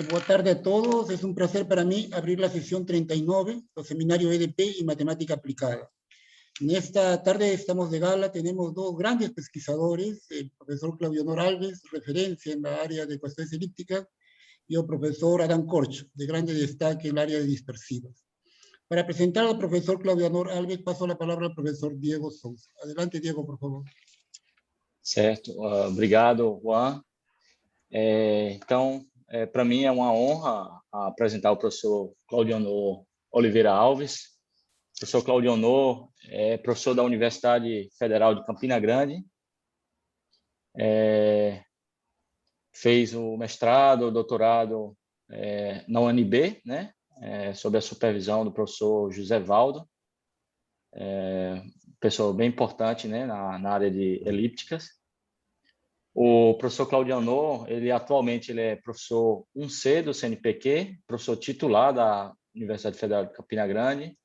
Boa tarde a todos. Es un placer para mí abrir la sesión 39 del seminario EDP y Matemática Aplicada. En esta tarde estamos de gala, tenemos dos grandes pesquisadores, el profesor Claudio Honor Alves, referencia en la área de ecuaciones elípticas, y el profesor Adán Corcho, de grande destaque en el área de dispersivas. Para presentar al profesor Claudio Honor Alves, paso la palabra al profesor Diego Souza. Adelante, Diego, por favor. Certo, obrigado, Juan. Para mim é uma honra apresentar o professor Claudionor Oliveira Alves. O professor Claudionor é professor da Universidade Federal de Campina Grande, fez o mestrado, o doutorado na UNB, né, sob a supervisão do professor José Valdo, pessoa bem importante, né, na área de elípticas. O professor Claudionor, atualmente ele é professor 1C do CNPq, professor titular da Universidade Federal de Campina Grande,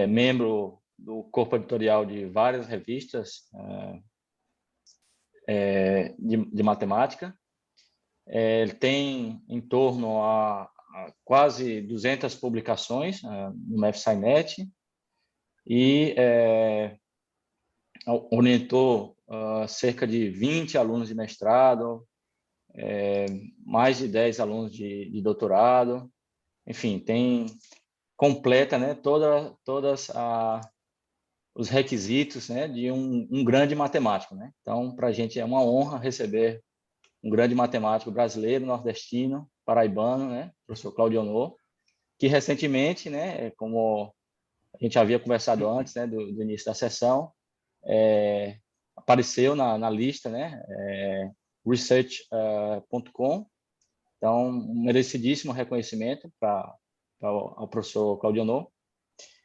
membro do corpo editorial de várias revistas de matemática. Ele tem em torno a quase 200 publicações no FSciNet e orientou cerca de 20 alunos de mestrado, mais de 10 alunos de doutorado, enfim, completa, né, todas os requisitos, né, de um grande matemático, né? Então, para a gente é uma honra receber um grande matemático brasileiro, nordestino, paraibano, né, professor Claudionor, que recentemente, né, como a gente havia conversado antes, né, do início da sessão, apareceu na lista, né, research.com. Então, um merecidíssimo reconhecimento ao professor Claudionor.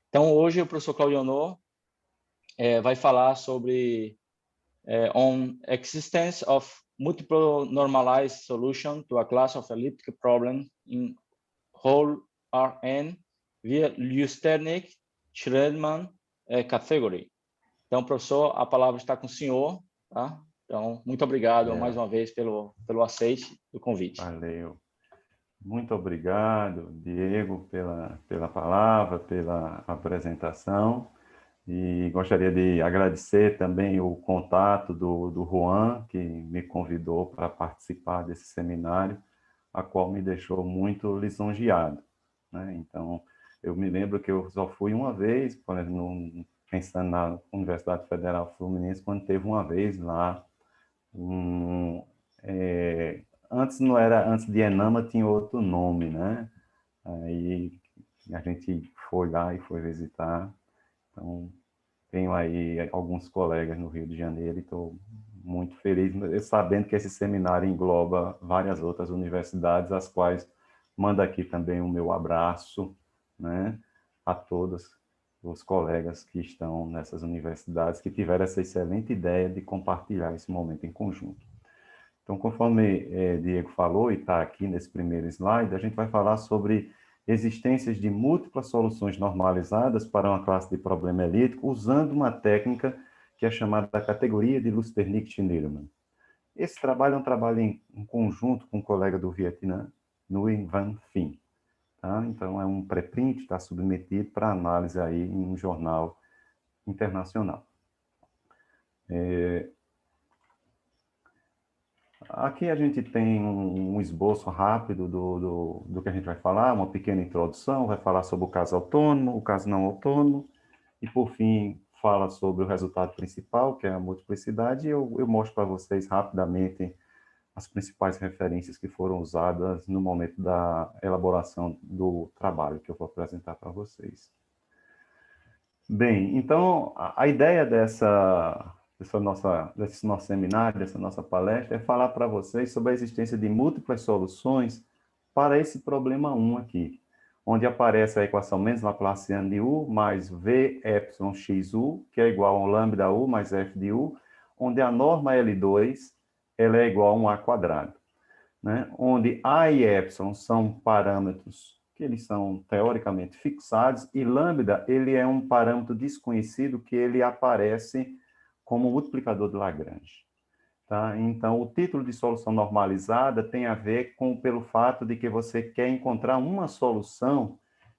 Então, hoje o professor Claudionor vai falar sobre on existence of multiple normalized solution to a class of elliptic problem in whole Rn via Lusternik-Schredman category. Então, professor, a palavra está com o senhor, tá? Então, muito obrigado mais uma vez pelo aceite do convite. Valeu. Muito obrigado, Diego, pela palavra, pela apresentação. E gostaria de agradecer também o contato do Juan, que me convidou para participar desse seminário, a qual me deixou muito lisonjeado, né? Então, eu me lembro que eu só fui uma vez, por exemplo, pensando na Universidade Federal Fluminense, quando teve uma vez lá, antes de Enama tinha outro nome, né? Aí a gente foi lá e foi visitar. Então, tenho aí alguns colegas no Rio de Janeiro e estou muito feliz, sabendo que esse seminário engloba várias outras universidades, as quais mando aqui também o meu abraço, né, a todos os colegas que estão nessas universidades, que tiveram essa excelente ideia de compartilhar esse momento em conjunto. Então, conforme Diego falou, e está aqui nesse primeiro slide, a gente vai falar sobre existências de múltiplas soluções normalizadas para uma classe de problema elíptico, usando uma técnica que é chamada da categoria de Lusternik-Schredman. Esse trabalho é um trabalho em conjunto com um colega do Vietnã, Nguyen Van Phin. Tá? Então, é um pré-print, está submetido para análise aí em um jornal internacional. Aqui a gente tem um esboço rápido do que a gente vai falar, uma pequena introdução, vai falar sobre o caso autônomo, o caso não autônomo, e por fim fala sobre o resultado principal, que é a multiplicidade, e eu mostro para vocês rapidamente as principais referências que foram usadas no momento da elaboração do trabalho que eu vou apresentar para vocês. Bem, então a ideia desse nosso seminário, dessa nossa palestra, é falar para vocês sobre a existência de múltiplas soluções para esse problema 1 aqui, onde aparece a equação menos Laplaciana de U mais V epsilon XU, que é igual a um lambda U mais F de U, onde a norma L2 ela é igual a um A quadrado, né? Onde A e epsilon são parâmetros que eles são teoricamente fixados, e lambda ele é um parâmetro desconhecido que ele aparece como multiplicador de Lagrange. Tá? Então, o título de solução normalizada tem a ver pelo fato de que você quer encontrar uma solução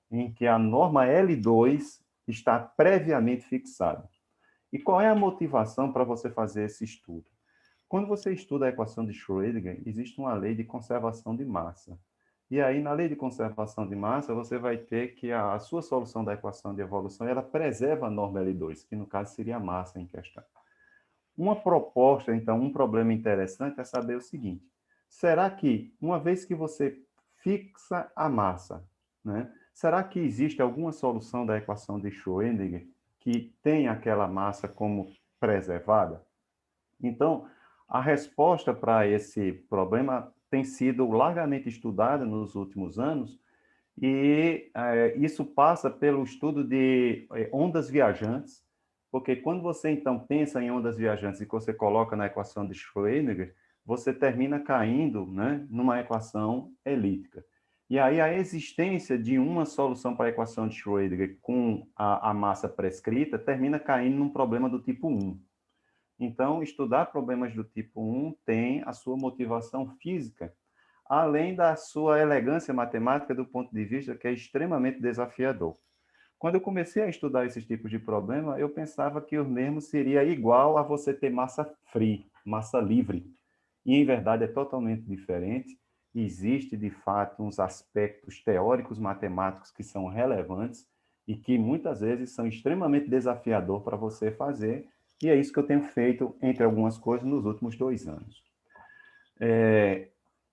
em que a norma L2 está previamente fixada. E qual é a motivação para você fazer esse estudo? Quando você estuda a equação de Schrödinger, existe uma lei de conservação de massa. E aí, na lei de conservação de massa, você vai ter que a sua solução da equação de evolução, ela preserva a norma L2, que no caso seria a massa em questão. Uma proposta, então, um problema interessante é saber o seguinte: será que, uma vez que você fixa a massa, né, será que existe alguma solução da equação de Schrödinger que tem aquela massa como preservada? Então, a resposta para esse problema tem sido largamente estudada nos últimos anos e isso passa pelo estudo de ondas viajantes, porque quando você, então, pensa em ondas viajantes e que você coloca na equação de Schrödinger, você termina caindo, né, numa equação elíptica. E aí a existência de uma solução para a equação de Schrödinger com a massa prescrita termina caindo num problema do tipo 1. Então, estudar problemas do tipo 1 tem a sua motivação física, além da sua elegância matemática do ponto de vista que é extremamente desafiador. Quando eu comecei a estudar esses tipos de problema, eu pensava que o mesmo seria igual a você ter massa free, massa livre. E, em verdade, é totalmente diferente. Existe, de fato, uns aspectos teóricos matemáticos que são relevantes e que, muitas vezes, são extremamente desafiadores para você fazer, e é isso que eu tenho feito, entre algumas coisas, nos últimos 2 anos.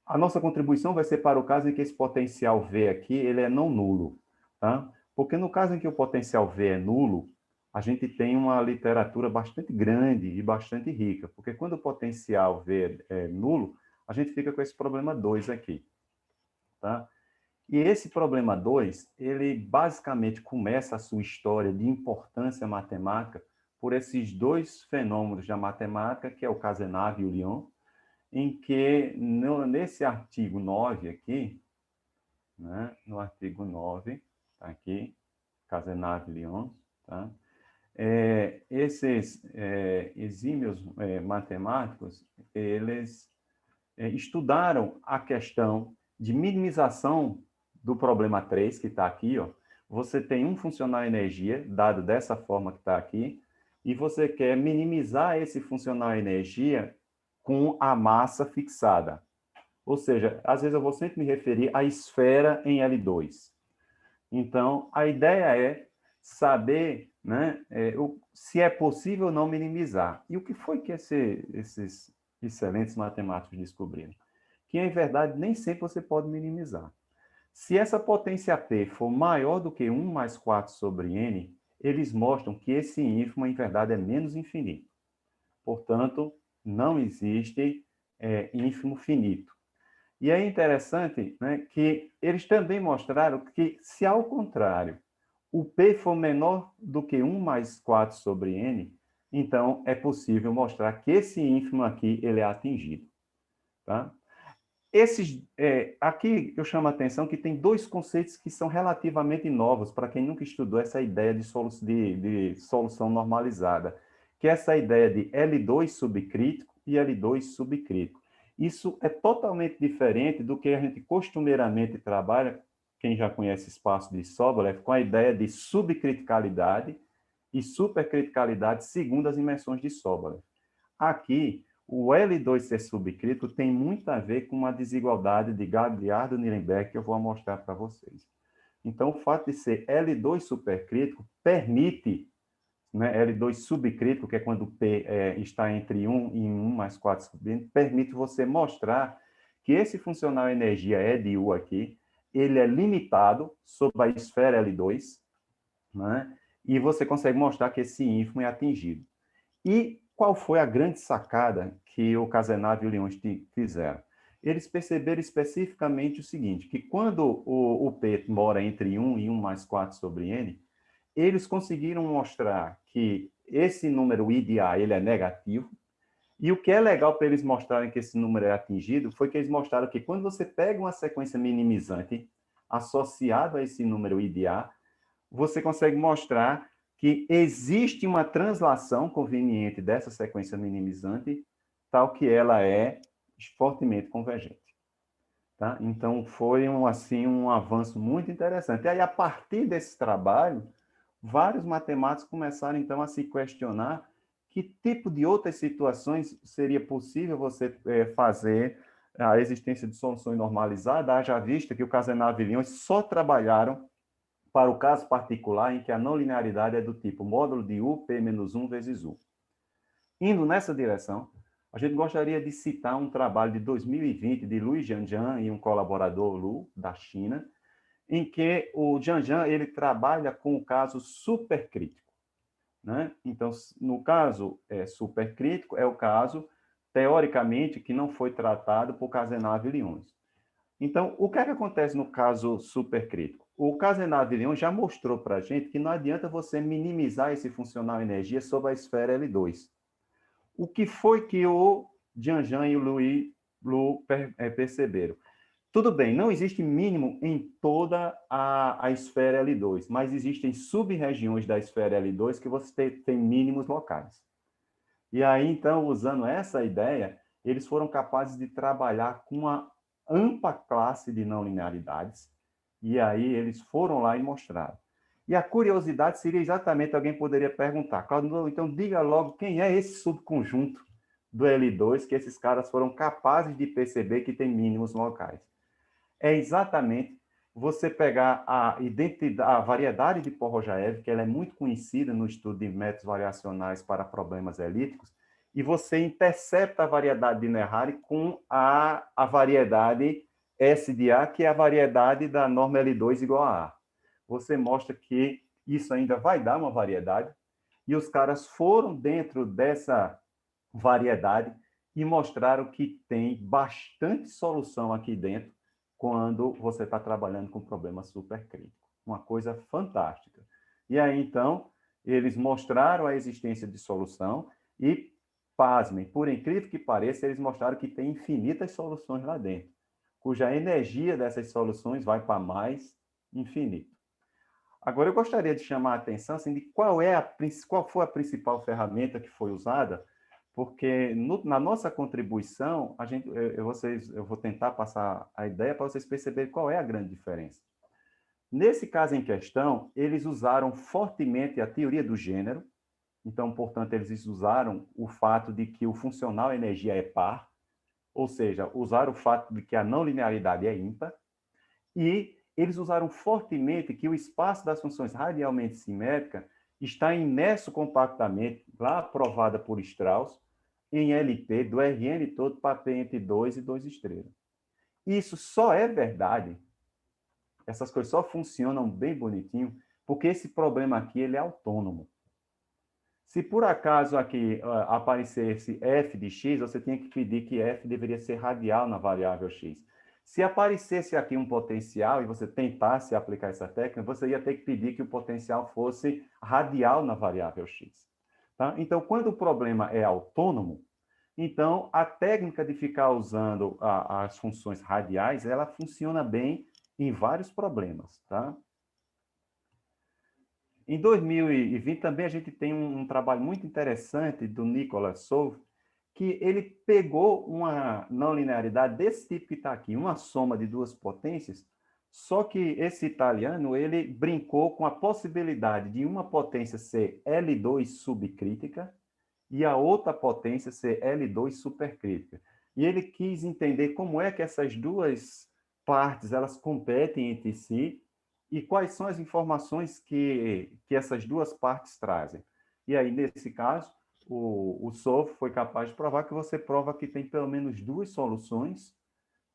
A nossa contribuição vai ser para o caso em que esse potencial V aqui, ele é não nulo, tá? Porque no caso em que o potencial V é nulo, a gente tem uma literatura bastante grande e bastante rica, porque quando o potencial V é nulo, a gente fica com esse problema 2 aqui, tá? E esse problema 2, ele basicamente começa a sua história de importância matemática por esses 2 fenômenos da matemática, que é o Cazenave e o Lyon, em que, nesse artigo 9 aqui, né, no artigo 9, tá aqui, Cazenave e Lyon, tá? Esses exímios matemáticos, eles estudaram a questão de minimização do problema 3, que está aqui, ó. Você tem um funcional energia, dado dessa forma que está aqui, e você quer minimizar esse funcional energia com a massa fixada. Ou seja, às vezes eu vou sempre me referir à esfera em L2. Então, a ideia é saber, né, se é possível ou não minimizar. E o que foi que esses excelentes matemáticos descobriram? Que, em verdade, nem sempre você pode minimizar. Se essa potência P for maior do que 1 mais 4 sobre N, eles mostram que esse ínfimo, em verdade, é menos infinito. Portanto, não existe ínfimo finito. E é interessante, né, que eles também mostraram que, se ao contrário, o P for menor do que 1 mais 4 sobre N, então é possível mostrar que esse ínfimo aqui ele é atingido. Tá? Aqui eu chamo a atenção que tem 2 conceitos que são relativamente novos para quem nunca estudou essa ideia de solução normalizada, que é essa ideia de L2 subcrítico e L2 subcrítico. Isso é totalmente diferente do que a gente costumeiramente trabalha, quem já conhece espaço de Sobolev, com a ideia de subcriticalidade e supercriticalidade segundo as dimensões de Sobolev. Aqui, o L2 ser subcrítico tem muito a ver com uma desigualdade de Gagliardo-Nirenberg que eu vou mostrar para vocês. Então, o fato de ser L2 supercrítico permite, né, L2 subcrítico, que é quando P está entre 1 e 1 mais 4 sobre N, permite você mostrar que esse funcional energia E de U aqui, ele é limitado sobre a esfera L2, né, e você consegue mostrar que esse ínfimo é atingido. E qual foi a grande sacada que o Cazenave e o Lyon fizeram? Eles perceberam especificamente o seguinte, que quando o P mora entre 1 e 1 mais 4 sobre N, eles conseguiram mostrar que esse número I de A ele é negativo, e o que é legal para eles mostrarem que esse número é atingido foi que eles mostraram que quando você pega uma sequência minimizante associada a esse número I de A, você consegue mostrar que existe uma translação conveniente dessa sequência minimizante tal que ela é fortemente convergente. Tá? Então, foi assim, um avanço muito interessante. E aí, a partir desse trabalho, vários matemáticos começaram, então, a se questionar que tipo de outras situações seria possível você fazer a existência de soluções normalizadas, haja vista que o Cazenave e Lyons só trabalharam para o caso particular em que a não linearidade é do tipo módulo de U, P menos 1 vezes U. Indo nessa direção, a gente gostaria de citar um trabalho de 2020 de Lu Jianjian e um colaborador Lu, da China, em que o Jianjian ele trabalha com o caso supercrítico. Né? Então, no caso supercrítico, é o caso, teoricamente, que não foi tratado por Cazenave e Lyons. Então, o que é que acontece no caso supercrítico? O Cazenave e Lyons já mostrou para a gente que não adianta você minimizar esse funcional energia sobre a esfera L2. O que foi que o Jianjian e o Lu perceberam? Tudo bem, não existe mínimo em toda a esfera L2, mas existem sub-regiões da esfera L2 que você tem mínimos locais. E aí, então, usando essa ideia, eles foram capazes de trabalhar com uma ampla classe de não linearidades, e aí eles foram lá e mostraram. E a curiosidade seria exatamente, alguém poderia perguntar, Claudio, então diga logo quem é esse subconjunto do L2 que esses caras foram capazes de perceber que tem mínimos locais. É exatamente você pegar a variedade de Porrojaev, que ela é muito conhecida no estudo de métodos variacionais para problemas elípticos, e você intercepta a variedade de Néhari com a variedade S de A, que é a variedade da norma L2 igual a A. Você mostra que isso ainda vai dar uma variedade, e os caras foram dentro dessa variedade e mostraram que tem bastante solução aqui dentro quando você está trabalhando com problema supercrítico. Uma coisa fantástica. E aí, então, eles mostraram a existência de solução e, pasmem, por incrível que pareça, eles mostraram que tem infinitas soluções lá dentro, cuja energia dessas soluções vai para mais infinito. Agora, eu gostaria de chamar a atenção assim, de qual foi a principal ferramenta que foi usada, porque na nossa contribuição, eu vou tentar passar a ideia para vocês perceberem qual é a grande diferença. Nesse caso em questão, eles usaram fortemente a teoria do gênero, então, portanto, eles usaram o fato de que o funcional energia é par, ou seja, usaram o fato de que a não linearidade é ímpar, e eles usaram fortemente que o espaço das funções radialmente simétricas está imerso compactamente, lá provada por Strauss, em LP do Rn todo para P entre 2 e 2 estrelas. Isso só é verdade, essas coisas só funcionam bem bonitinho, porque esse problema aqui ele é autônomo. Se por acaso aqui aparecesse f de x, você tinha que pedir que f deveria ser radial na variável x. Se aparecesse aqui um potencial e você tentasse aplicar essa técnica, você ia ter que pedir que o potencial fosse radial na variável x. Tá? Então, quando o problema é autônomo, então a técnica de ficar usando as funções radiais, ela funciona bem em vários problemas. Tá? Em 2020 também a gente tem um trabalho muito interessante do Nicolas Solf, que ele pegou uma não linearidade desse tipo que está aqui, uma soma de duas potências, só que esse italiano, ele brincou com a possibilidade de uma potência ser L2 subcrítica e a outra potência ser L2 supercrítica. E ele quis entender como é que essas duas partes elas competem entre si e quais são as informações que essas duas partes trazem. E aí, nesse caso, o Solf foi capaz de provar que você prova que tem pelo menos duas soluções,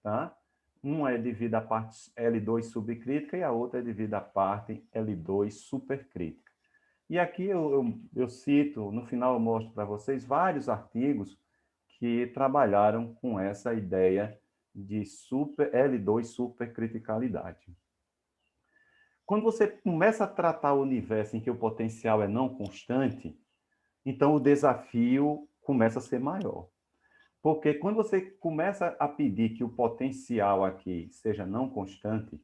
tá? Uma é devido à parte L2 subcrítica e a outra é devido à parte L2 supercrítica. E aqui eu cito, no final eu mostro para vocês vários artigos que trabalharam com essa ideia de L2 supercriticalidade. Quando você começa a tratar o universo em que o potencial é não constante, então o desafio começa a ser maior. Porque quando você começa a pedir que o potencial aqui seja não constante,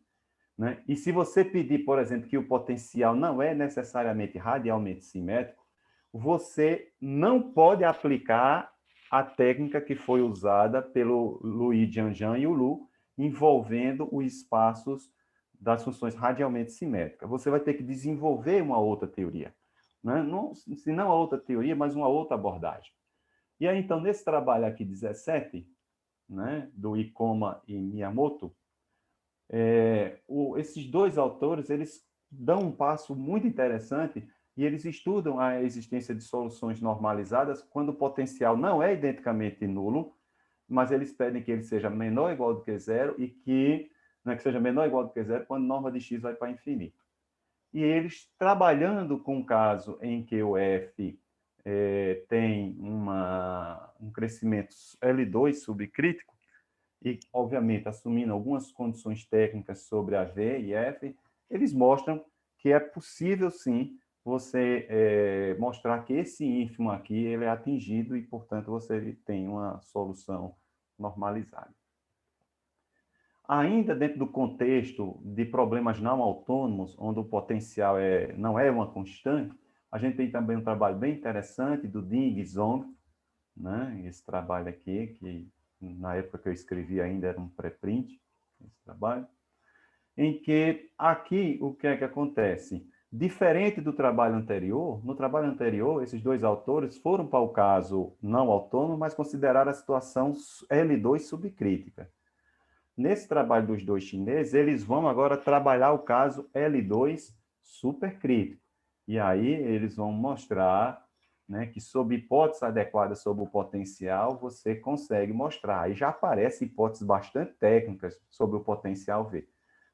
né? E se você pedir, por exemplo, que o potencial não é necessariamente radialmente simétrico, você não pode aplicar a técnica que foi usada pelo Louis Jeanjean e o Lu, envolvendo os espaços das funções radialmente simétricas. Você vai ter que desenvolver uma outra teoria, né? Não, se não a outra teoria, mas uma outra abordagem. E aí, então, nesse trabalho aqui, 17, né, do Ikoma e Miyamoto, esses dois autores, eles dão um passo muito interessante e eles estudam a existência de soluções normalizadas quando o potencial não é identicamente nulo, mas eles pedem que ele seja menor ou igual do que zero e que, né, que seja menor ou igual do que zero quando norma de x vai para infinito. E eles, trabalhando com o caso em que o f tem um crescimento L2 subcrítico, e, obviamente, assumindo algumas condições técnicas sobre a V e F, eles mostram que é possível, sim, você mostrar que esse ínfimo aqui ele é atingido e, portanto, você tem uma solução normalizada. Ainda dentro do contexto de problemas não autônomos, onde o potencial não é uma constante, a gente tem também um trabalho bem interessante do Ding e Zhong, né? Esse trabalho aqui, que na época que eu escrevi ainda era um pré-print, esse trabalho, em que aqui o que é que acontece? Diferente do trabalho anterior, no trabalho anterior, esses dois autores foram para o caso não autônomo, mas consideraram a situação L2 subcrítica. Nesse trabalho dos dois chineses, eles vão agora trabalhar o caso L2 supercrítico. E aí eles vão mostrar, né, que sob hipóteses adequadas sobre o potencial, você consegue mostrar. Aí já aparecem hipóteses bastante técnicas sobre o potencial V.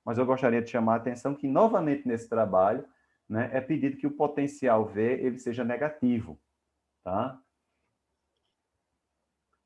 Mas eu gostaria de chamar a atenção que, novamente, nesse trabalho, né, é pedido que o potencial V ele seja negativo. Tá?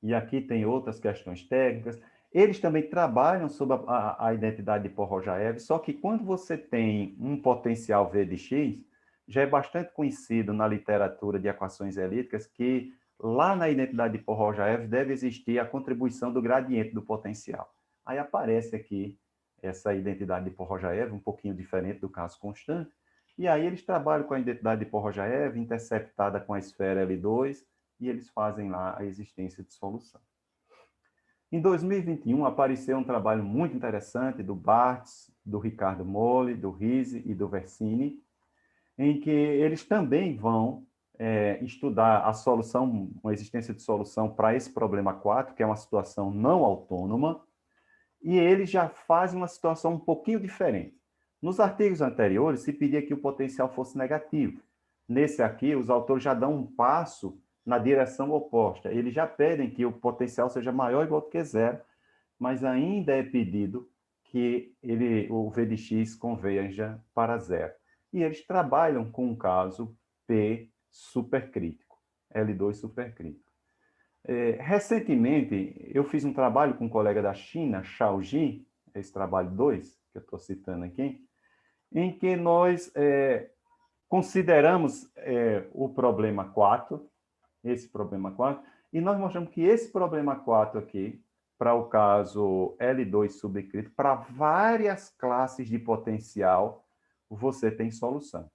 E aqui tem outras questões técnicas. Eles também trabalham sobre a identidade de Pohojaev, só que quando você tem um potencial V de x, já é bastante conhecido na literatura de equações elípticas que lá na identidade de Pohojaev deve existir a contribuição do gradiente do potencial. Aí aparece aqui essa identidade de Pohojaev, um pouquinho diferente do caso constante, e aí eles trabalham com a identidade de Pohojaev interceptada com a esfera L2, e eles fazem lá a existência de solução. Em 2021, apareceu um trabalho muito interessante do Barthes, do Ricardo Molle, do Rizzi e do Versini, em que eles também vão estudar a solução, a existência de solução para esse problema 4, que é uma situação não autônoma, e eles já fazem uma situação um pouquinho diferente. Nos artigos anteriores, se pedia que o potencial fosse negativo. Nesse aqui, os autores já dão um passo na direção oposta. Eles já pedem que o potencial seja maior ou igual do que zero, mas ainda é pedido que o V de x converja para zero. E eles trabalham com um caso P supercrítico, L2 supercrítico. Recentemente, eu fiz um trabalho com um colega da China, Shao Ji, esse trabalho 2, que eu estou citando aqui, em que nós consideramos o problema 4, esse problema 4, e nós mostramos que esse problema 4 aqui, para o caso L2 subcrítico, para várias classes de potencial, você tem solução.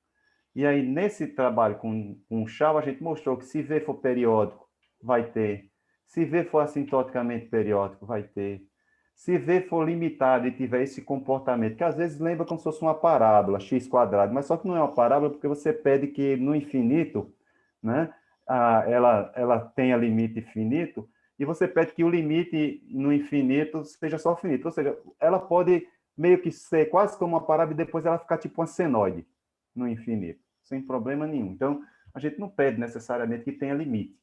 E aí, nesse trabalho com o Shao, a gente mostrou que se V for periódico, vai ter. Se V for assintoticamente periódico, vai ter. Se V for limitado e tiver esse comportamento, que às vezes lembra como se fosse uma parábola, x quadrado, mas só que não é uma parábola porque você pede que no infinito, né, ela tenha limite finito, e você pede que o limite no infinito seja só finito. Ou seja, ela pode meio que ser quase como uma parábola e depois ela ficar tipo uma senoide no infinito, sem problema nenhum. Então, a gente não pede necessariamente que tenha limite.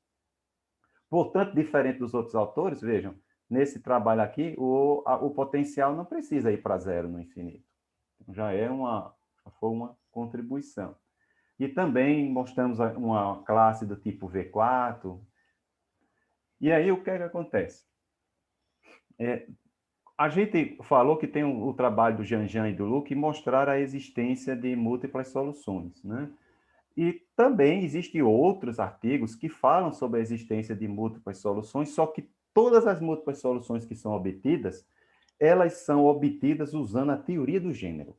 Portanto, diferente dos outros autores, vejam, nesse trabalho aqui, o potencial não precisa ir para zero no infinito. Já foi uma contribuição. E também mostramos uma classe do tipo V4. E aí, o que é que acontece? A gente falou que tem o trabalho do Jeanjean e do Lu que mostraram a existência de múltiplas soluções, né? E também existem outros artigos que falam sobre a existência de múltiplas soluções, só que todas as múltiplas soluções que são obtidas, elas são obtidas usando a teoria do gênero.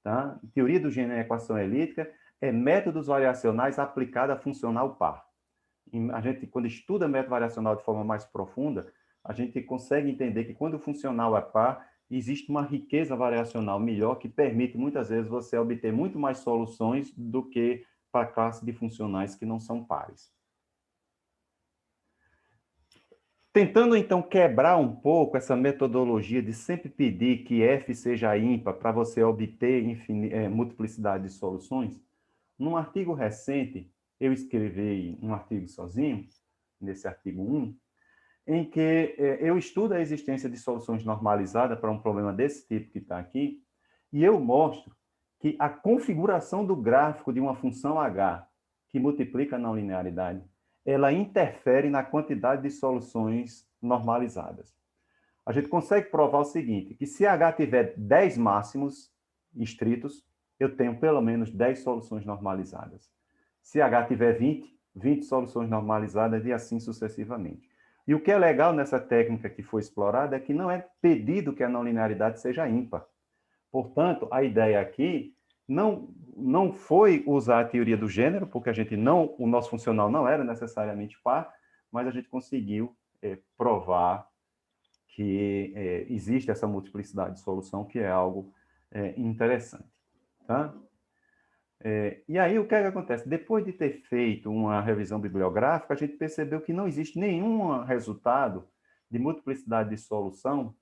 Tá? A teoria do gênero em equação elíptica é métodos variacionais aplicados a funcional par. A gente, quando estuda método variacional de forma mais profunda, a gente consegue entender que quando o funcional é par, existe uma riqueza variacional melhor que permite, muitas vezes, você obter muito mais soluções do que para a classe de funcionais que não são pares. Tentando, então, quebrar um pouco essa metodologia de sempre pedir que F seja ímpar para você obter multiplicidade de soluções, num artigo recente, eu escrevi um artigo sozinho, nesse artigo 1, em que eu estudo a existência de soluções normalizadas para um problema desse tipo que está aqui, e eu mostro que a configuração do gráfico de uma função H que multiplica a não linearidade, ela interfere na quantidade de soluções normalizadas. A gente consegue provar o seguinte, que se H tiver 10 máximos estritos, eu tenho pelo menos 10 soluções normalizadas. Se H tiver 20 soluções normalizadas e assim sucessivamente. E o que é legal nessa técnica que foi explorada é que não é pedido que a não linearidade seja ímpar. Portanto, a ideia aqui não foi usar a teoria do gênero, porque o nosso funcional não era necessariamente par, mas a gente conseguiu provar que existe essa multiplicidade de solução, que é algo interessante. Tá? E aí, o que é que acontece? Depois de ter feito uma revisão bibliográfica, a gente percebeu que não existe nenhum resultado de multiplicidade de solução,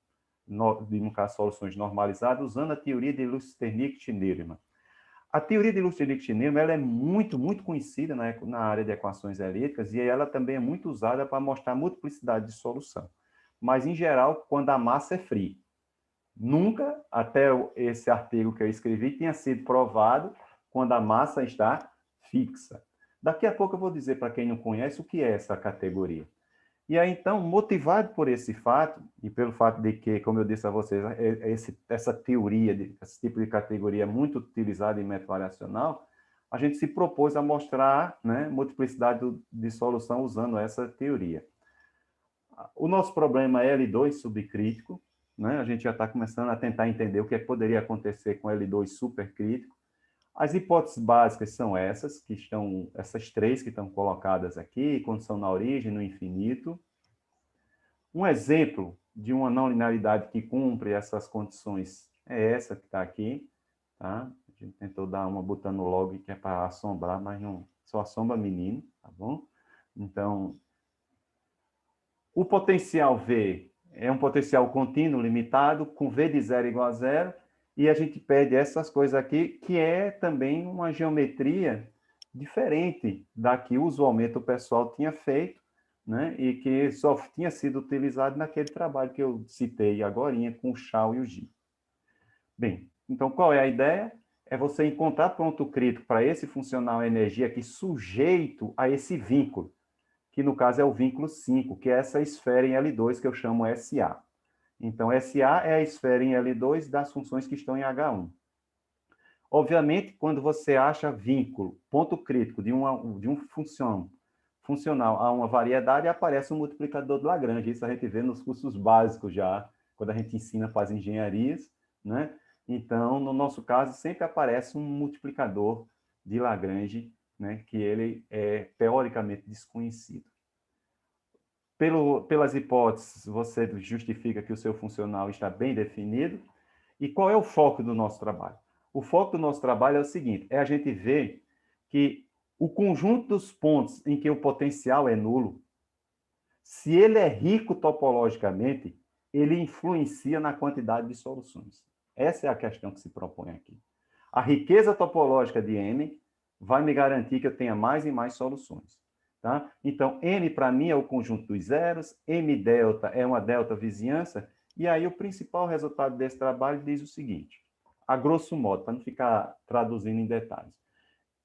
no caso, soluções normalizadas, usando a teoria de Lusternik-Schneermann. A teoria de Lusternik-Schneermann ela é muito, muito conhecida na área de equações elípticas e ela também é muito usada para mostrar a multiplicidade de solução. Mas, em geral, quando a massa é free. Nunca, até esse artigo que eu escrevi, tinha sido provado quando a massa está fixa. Daqui a pouco eu vou dizer para quem não conhece o que é essa categoria. E aí, então, motivado por esse fato, e pelo fato de que, como eu disse a vocês, essa teoria, esse tipo de categoria é muito utilizada em método variacional, a gente se propôs a mostrar multiplicidade de solução usando essa teoria. O nosso problema é L2 subcrítico, a gente já está começando a tentar entender o que poderia acontecer com L2 supercrítico. As hipóteses básicas são essas três que estão colocadas aqui, condição na origem, no infinito. Um exemplo de uma não linearidade que cumpre essas condições é essa que está aqui. Tá? A gente tentou dar uma botando log que é para assombrar, mas não só assombra menino, tá bom? Então, o potencial V é um potencial contínuo limitado, com V de 0 igual a 0, e a gente pede essas coisas aqui, que é também uma geometria diferente da que usualmente o pessoal tinha feito, e que só tinha sido utilizado naquele trabalho que eu citei agorinha com o Shaw e o G. Bem, então qual é a ideia? É você encontrar ponto crítico para esse funcional energia aqui sujeito a esse vínculo, que no caso é o vínculo 5, que é essa esfera em L2 que eu chamo SA. Então, SA é a esfera em L2 das funções que estão em H1. Obviamente, quando você acha vínculo, ponto crítico de um funcional a uma variedade, aparece um multiplicador de Lagrange. Isso a gente vê nos cursos básicos já, quando a gente ensina para as engenharias, Então, no nosso caso, sempre aparece um multiplicador de Lagrange, que ele é teoricamente desconhecido. Pelas hipóteses, você justifica que o seu funcional está bem definido. E qual é o foco do nosso trabalho? O foco do nosso trabalho é o seguinte, é a gente ver que o conjunto dos pontos em que o potencial é nulo, se ele é rico topologicamente, ele influencia na quantidade de soluções. Essa é a questão que se propõe aqui. A riqueza topológica de M vai me garantir que eu tenha mais e mais soluções. Tá? Então, M para mim é o conjunto dos zeros, M delta é uma delta vizinhança, e aí o principal resultado desse trabalho diz o seguinte, a grosso modo, para não ficar traduzindo em detalhes.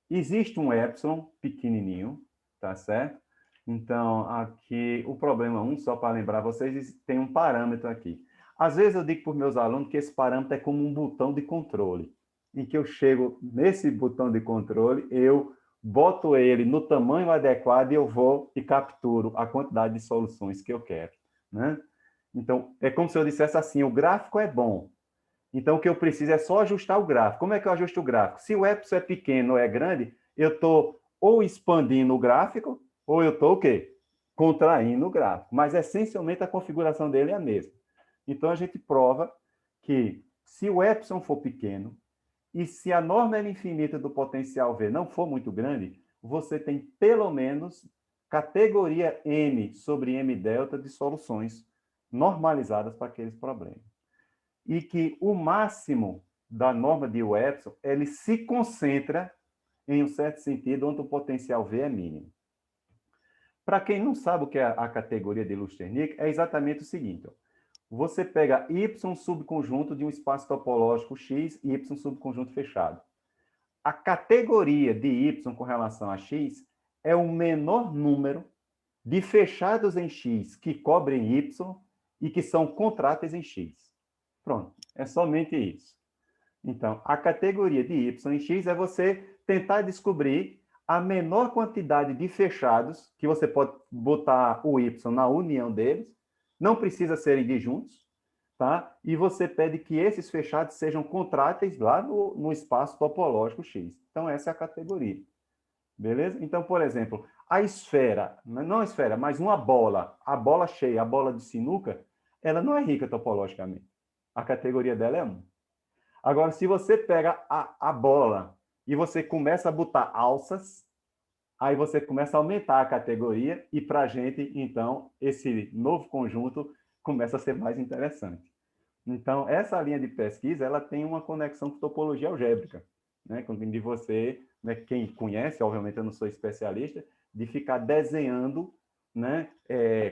Existe um epsilon pequenininho, tá certo? Então, aqui, o problema 1, só para lembrar vocês, tem um parâmetro aqui. Às vezes eu digo para os meus alunos que esse parâmetro é como um botão de controle, em que eu chego nesse botão de controle, eu boto ele no tamanho adequado e eu vou e capturo a quantidade de soluções que eu quero. Então, é como se eu dissesse assim, o gráfico é bom. Então, o que eu preciso é só ajustar o gráfico. Como é que eu ajusto o gráfico? Se o epsilon é pequeno ou é grande, eu estou ou expandindo o gráfico, ou eu estou o quê? Contraindo o gráfico. Mas, essencialmente, a configuração dele é a mesma. Então, a gente prova que, se o epsilon for pequeno, e se a norma L infinita do potencial V não for muito grande, você tem, pelo menos, categoria M sobre M delta de soluções normalizadas para aqueles problemas. E que o máximo da norma de U epsilon, ele se concentra em um certo sentido, onde o potencial V é mínimo. Para quem não sabe o que é a categoria de Lusternik, é exatamente o seguinte. Ó. Você pega Y subconjunto de um espaço topológico X e Y subconjunto fechado. A categoria de Y com relação a X é o menor número de fechados em X que cobrem Y e que são contráteis em X. Pronto, é somente isso. Então, a categoria de Y em X é você tentar descobrir a menor quantidade de fechados, que você pode botar o Y na união deles, não precisa serem disjuntos, tá? E você pede que esses fechados sejam contráteis lá no espaço topológico X. Então, essa é a categoria. Beleza? Então, por exemplo, a esfera, não a esfera, mas uma bola, a bola cheia, a bola de sinuca, ela não é rica topologicamente. A categoria dela é 1. Agora, se você pega a bola e você começa a botar alças, aí você começa a aumentar a categoria e, para a gente, então, esse novo conjunto começa a ser mais interessante. Então, essa linha de pesquisa, ela tem uma conexão com topologia algébrica, né? De você, né, quem conhece, obviamente eu não sou especialista, de ficar desenhando, né,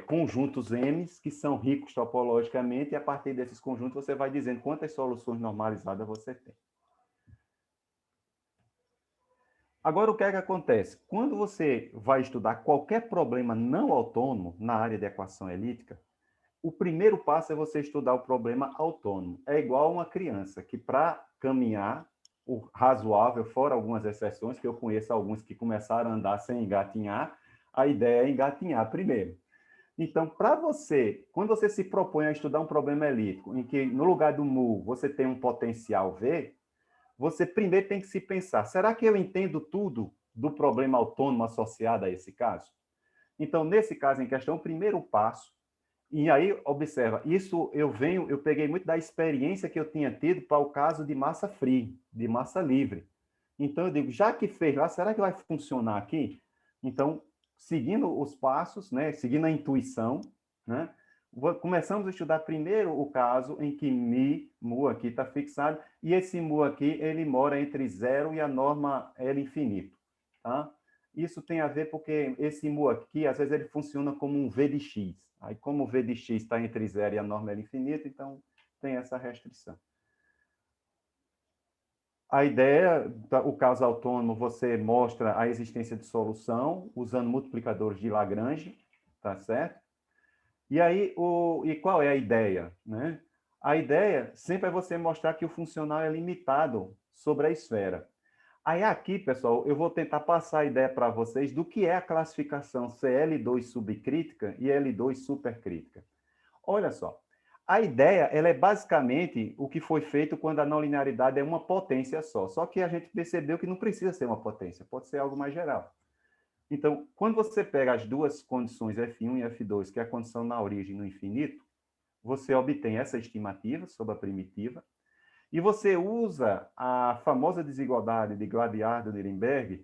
conjuntos M que são ricos topologicamente, e a partir desses conjuntos você vai dizendo quantas soluções normalizadas você tem. Agora, o que é que acontece? Quando você vai estudar qualquer problema não autônomo na área de equação elíptica, o primeiro passo é você estudar o problema autônomo. É igual uma criança que, para caminhar, o razoável, fora algumas exceções, que eu conheço alguns que começaram a andar sem engatinhar, a ideia é engatinhar primeiro. Então, para você, quando você se propõe a estudar um problema elíptico, em que no lugar do mu você tem um potencial V, você primeiro tem que se pensar, será que eu entendo tudo do problema autônomo associado a esse caso? Então, nesse caso em questão, o primeiro passo, e aí, observa, isso eu peguei muito da experiência que eu tinha tido para o caso de massa free, de massa livre. Então, eu digo, já que fez lá, será que vai funcionar aqui? Então, seguindo os passos, né, seguindo a intuição, né, começamos a estudar primeiro o caso em que mu aqui está fixado, e esse mu aqui, ele mora entre 0 e a norma L infinito, tá? Isso tem a ver porque esse mu aqui, às vezes, ele funciona como um V de X. Aí, como o V de X está entre 0 e a norma L infinita, então tem essa restrição. A ideia, o caso autônomo, você mostra a existência de solução usando multiplicadores de Lagrange, tá certo? E aí, e qual é a ideia, né? A ideia sempre é você mostrar que o funcional é limitado sobre a esfera. Aí aqui, pessoal, eu vou tentar passar a ideia para vocês do que é a classificação CL2 subcrítica e L2 supercrítica. Olha só, a ideia ela é basicamente o que foi feito quando a não linearidade é uma potência só que a gente percebeu que não precisa ser uma potência, pode ser algo mais geral. Então, quando você pega as duas condições F1 e F2, que é a condição na origem no infinito, você obtém essa estimativa sobre a primitiva, e você usa a famosa desigualdade de Glaviar-Dirichlet,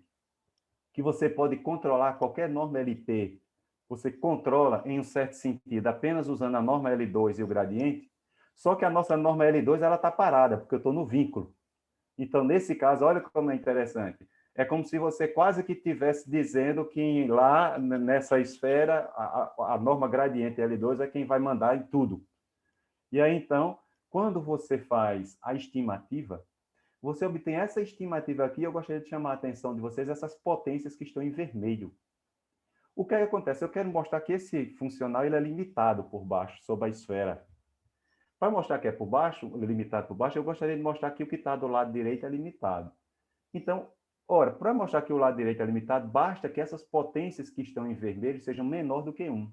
que você pode controlar qualquer norma LP, você controla em um certo sentido apenas usando a norma L2 e o gradiente, só que a nossa norma L2 ela está parada, porque eu estou no vínculo. Então, nesse caso, olha como é interessante. É como se você quase que estivesse dizendo que lá, nessa esfera, a norma gradiente L2 é quem vai mandar em tudo. E aí, então, quando você faz a estimativa, você obtém essa estimativa aqui, eu gostaria de chamar a atenção de vocês, essas potências que estão em vermelho. O que é que acontece? Eu quero mostrar que esse funcional ele é limitado por baixo, sobre a esfera. Para mostrar que é por baixo, limitado por baixo, eu gostaria de mostrar que o que está do lado direito é limitado. Então, ora, para mostrar que o lado direito é limitado, basta que essas potências que estão em vermelho sejam menor do que 1.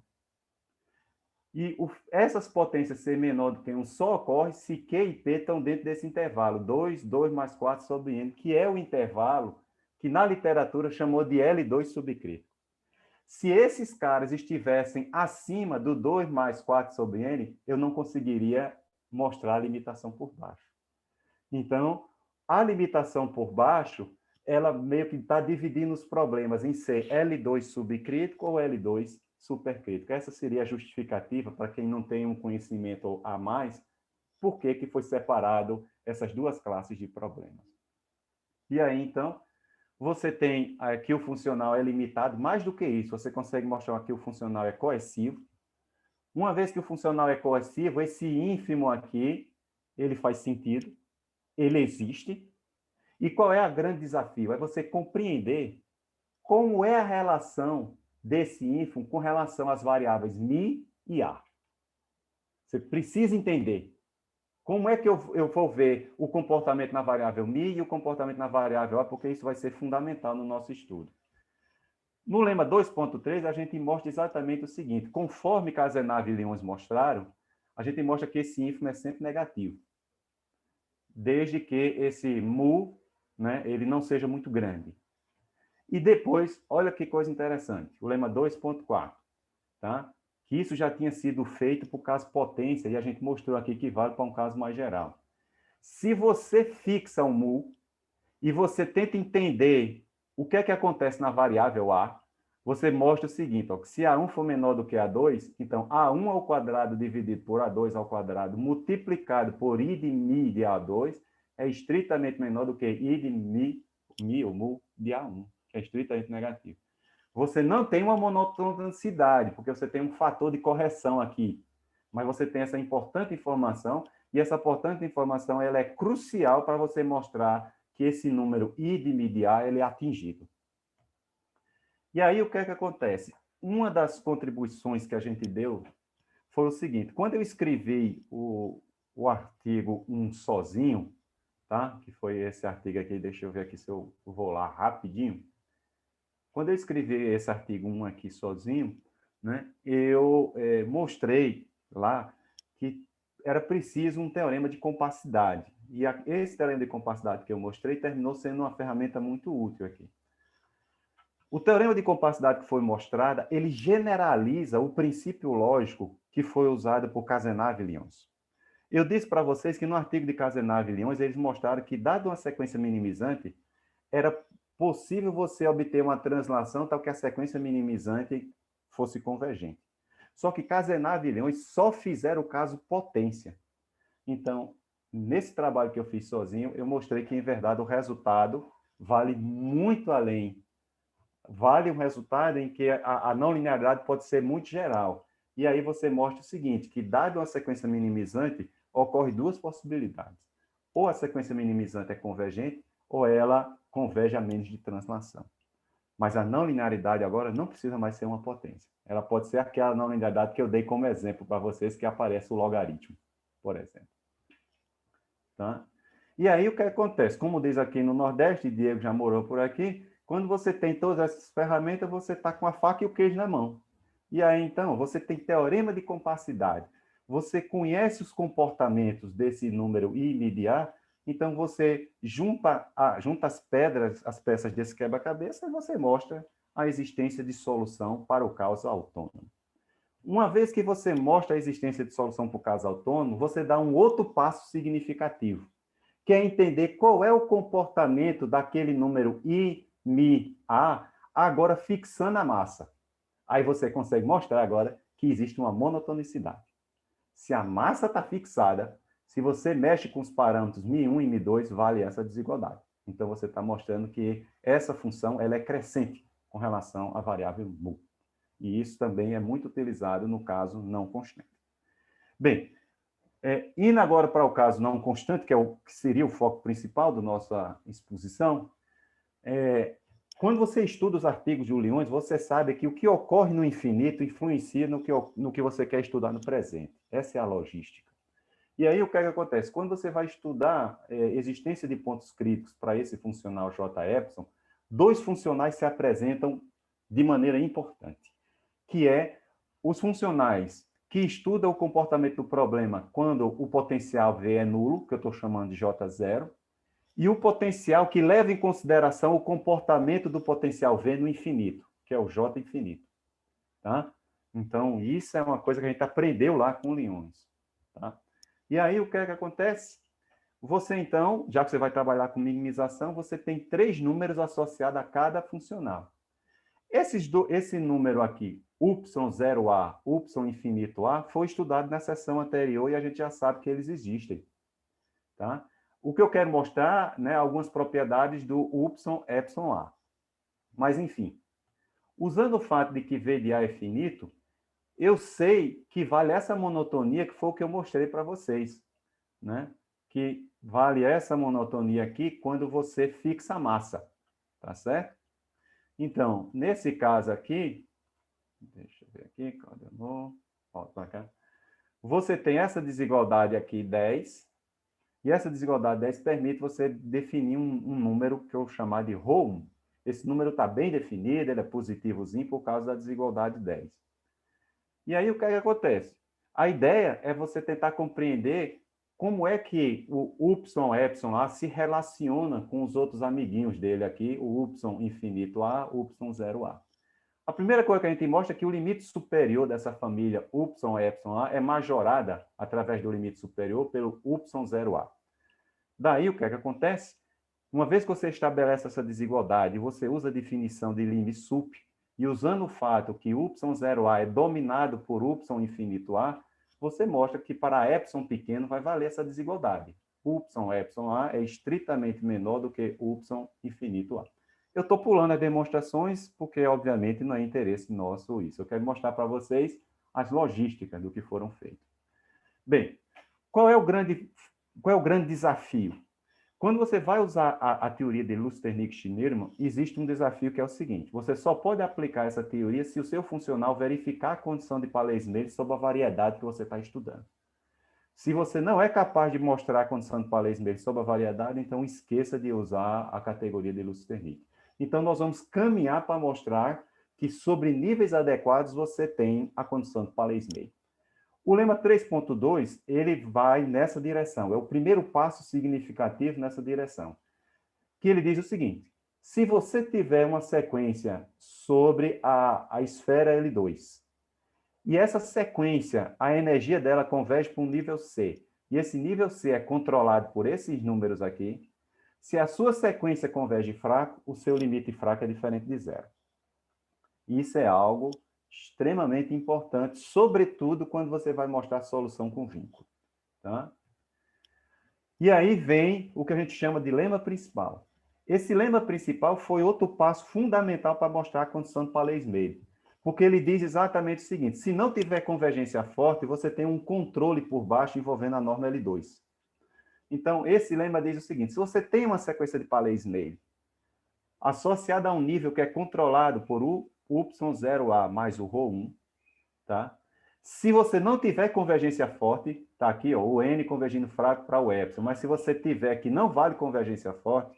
E essas potências ser menor do que 1 só ocorre se Q e P estão dentro desse intervalo, 2 mais 4 sobre N, que é o intervalo que na literatura chamou de L2 subcrítico. Se esses caras estivessem acima do 2 mais 4 sobre n, eu não conseguiria mostrar a limitação por baixo. Então, a limitação por baixo, ela meio que está dividindo os problemas em ser L2 subcrítico ou L2 supercrítico. Essa seria a justificativa para quem não tem um conhecimento a mais, por que foi separado essas duas classes de problemas. E aí, então, você tem aqui o funcional é limitado, mais do que isso, você consegue mostrar que o funcional é coercivo. Uma vez que o funcional é coercivo, esse ínfimo aqui, ele faz sentido, ele existe. E qual é o grande desafio? É você compreender como é a relação desse ínfimo com relação às variáveis mi e a. Você precisa entender como é que eu vou ver o comportamento na variável mi e o comportamento na variável a, porque isso vai ser fundamental no nosso estudo. No lema 2.3, a gente mostra exatamente o seguinte: conforme Cazenave e Lyons mostraram, a gente mostra que esse ínfimo é sempre negativo, desde que esse mu, né, ele não seja muito grande. E depois, olha que coisa interessante, o lema 2.4, tá? Que isso já tinha sido feito por caso potência, e a gente mostrou aqui que vale para um caso mais geral. Se você fixa um mu e você tenta entender o que é que acontece na variável a, você mostra o seguinte, ó, que se A1 for menor do que A2, então A1 ao quadrado dividido por A2 ao quadrado multiplicado por I de mi de A2 é estritamente menor do que I de mi ou mu de A1, que é estritamente negativo. Você não tem uma monotonicidade, porque você tem um fator de correção aqui, mas você tem essa importante informação, e essa importante informação ela é crucial para você mostrar que esse número I de mi de A ele é atingido. E aí, o que é que acontece? Uma das contribuições que a gente deu foi o seguinte: quando eu escrevi o artigo 1 sozinho, tá? Que foi esse artigo aqui, deixa eu ver aqui se eu vou lá rapidinho. Quando eu escrevi esse artigo 1 aqui sozinho, né, eu mostrei lá que era preciso um teorema de compacidade. E esse teorema de compacidade que eu mostrei terminou sendo uma ferramenta muito útil aqui. O teorema de compacidade que foi mostrada, ele generaliza o princípio lógico que foi usado por Cazenave e Lyons. Eu disse para vocês que no artigo de Cazenave e Lyons, eles mostraram que, dado uma sequência minimizante, era possível você obter uma translação tal que a sequência minimizante fosse convergente. Só que Cazenave e Lyons só fizeram o caso potência. Então, nesse trabalho que eu fiz sozinho, eu mostrei que, em verdade, o resultado vale muito além. Vale um resultado em que a não linearidade pode ser muito geral. E aí você mostra o seguinte, que dado uma sequência minimizante, ocorre duas possibilidades. Ou a sequência minimizante é convergente, ou ela converge a menos de translação. Mas a não linearidade agora não precisa mais ser uma potência. Ela pode ser aquela não linearidade que eu dei como exemplo para vocês, que aparece o logaritmo, por exemplo. Tá? E aí o que acontece? Como diz aqui no Nordeste, Diego já morou por aqui, quando você tem todas essas ferramentas, você está com a faca e o queijo na mão. E aí, então, você tem teorema de compacidade. Você conhece os comportamentos desse número I, mi de A, então você junta as pedras, as peças desse quebra-cabeça, e você mostra a existência de solução para o caso autônomo. Uma vez que você mostra a existência de solução para o caso autônomo, você dá um outro passo significativo, que é entender qual é o comportamento daquele número I, mi, A, agora fixando a massa. Aí você consegue mostrar agora que existe uma monotonicidade. Se a massa está fixada, se você mexe com os parâmetros mi1 e mi2, vale essa desigualdade. Então, você está mostrando que essa função ela é crescente com relação à variável mu. E isso também é muito utilizado no caso não constante. Bem, indo agora para o caso não constante, que seria o foco principal da nossa exposição, quando você estuda os artigos de Lyons, você sabe que o que ocorre no infinito influencia no que você quer estudar no presente. Essa é a logística. E aí, o que é que acontece? Quando você vai estudar existência de pontos críticos para esse funcional J-epsilon, dois funcionais se apresentam de maneira importante, que é os funcionais que estudam o comportamento do problema quando o potencial V é nulo, que eu estou chamando de J0, e o potencial que leva em consideração o comportamento do potencial V no infinito, que é o J infinito. tá? Então, isso é uma coisa que a gente aprendeu lá com Lyons, tá? E aí, o que é que acontece? Você, então, já que você vai trabalhar com minimização, você tem 3 números associados a cada funcional. Esse número aqui, y0a, y infinito a, foi estudado na sessão anterior e a gente já sabe que eles existem, tá? O que eu quero mostrar, né, algumas propriedades do y epsilon a. Mas, enfim, usando o fato de que V de A é finito, eu sei que vale essa monotonia que foi o que eu mostrei para vocês, né? Que vale essa monotonia aqui quando você fixa a massa, tá certo? Então, nesse caso aqui, deixa eu ver aqui, cadê eu vou? Volto para cá. Você tem essa desigualdade aqui, 10, e essa desigualdade 10 permite você definir um número que eu chamar de ρ1. Esse número está bem definido, ele é positivozinho por causa da desigualdade 10. E aí, o que é que acontece? A ideia é você tentar compreender como é que o y epsilon a se relaciona com os outros amiguinhos dele aqui, o y infinito a, o y0a. A primeira coisa que a gente mostra é que o limite superior dessa família y epsilon a é majorada através do limite superior pelo y0a. Daí, o que é que acontece? Uma vez que você estabelece essa desigualdade, você usa a definição de lim sup, e usando o fato que y0a é dominado por y infinito a, você mostra que para epsilon pequeno vai valer essa desigualdade. Y epsilon a é estritamente menor do que y infinito a. Eu estou pulando as demonstrações porque, obviamente, não é interesse nosso isso. Eu quero mostrar para vocês as logísticas do que foram feitos. Bem, qual é o grande desafio? Quando você vai usar a teoria de Lusternik-Schneermann, existe um desafio que é o seguinte: você só pode aplicar essa teoria se o seu funcional verificar a condição de Paley-Smith sobre a variedade que você está estudando. Se você não é capaz de mostrar a condição de Paley-Smith sobre a variedade, então esqueça de usar a categoria de Lusternik. Então, nós vamos caminhar para mostrar que sobre níveis adequados você tem a condição de Paley-Smith. O lema 3.2, ele vai nessa direção, é o primeiro passo significativo nessa direção, que ele diz o seguinte: se você tiver uma sequência sobre a esfera L2, e essa sequência, a energia dela converge para um nível C, e esse nível C é controlado por esses números aqui, se a sua sequência converge fraco, o seu limite fraco é diferente de zero. Isso é algo extremamente importante, sobretudo quando você vai mostrar a solução com vínculo. Tá? E aí vem o que a gente chama de lema principal. Esse lema principal foi outro passo fundamental para mostrar a condição de Paley-Smith, porque ele diz exatamente o seguinte: se não tiver convergência forte, você tem um controle por baixo envolvendo a norma L2. Então, esse lema diz o seguinte: se você tem uma sequência de Paley-Smith associada a um nível que é controlado por y0a mais o ρ1, tá? Se você não tiver convergência forte, tá aqui, ó, o n convergindo fraco para o epsilon, mas se você tiver que não vale convergência forte,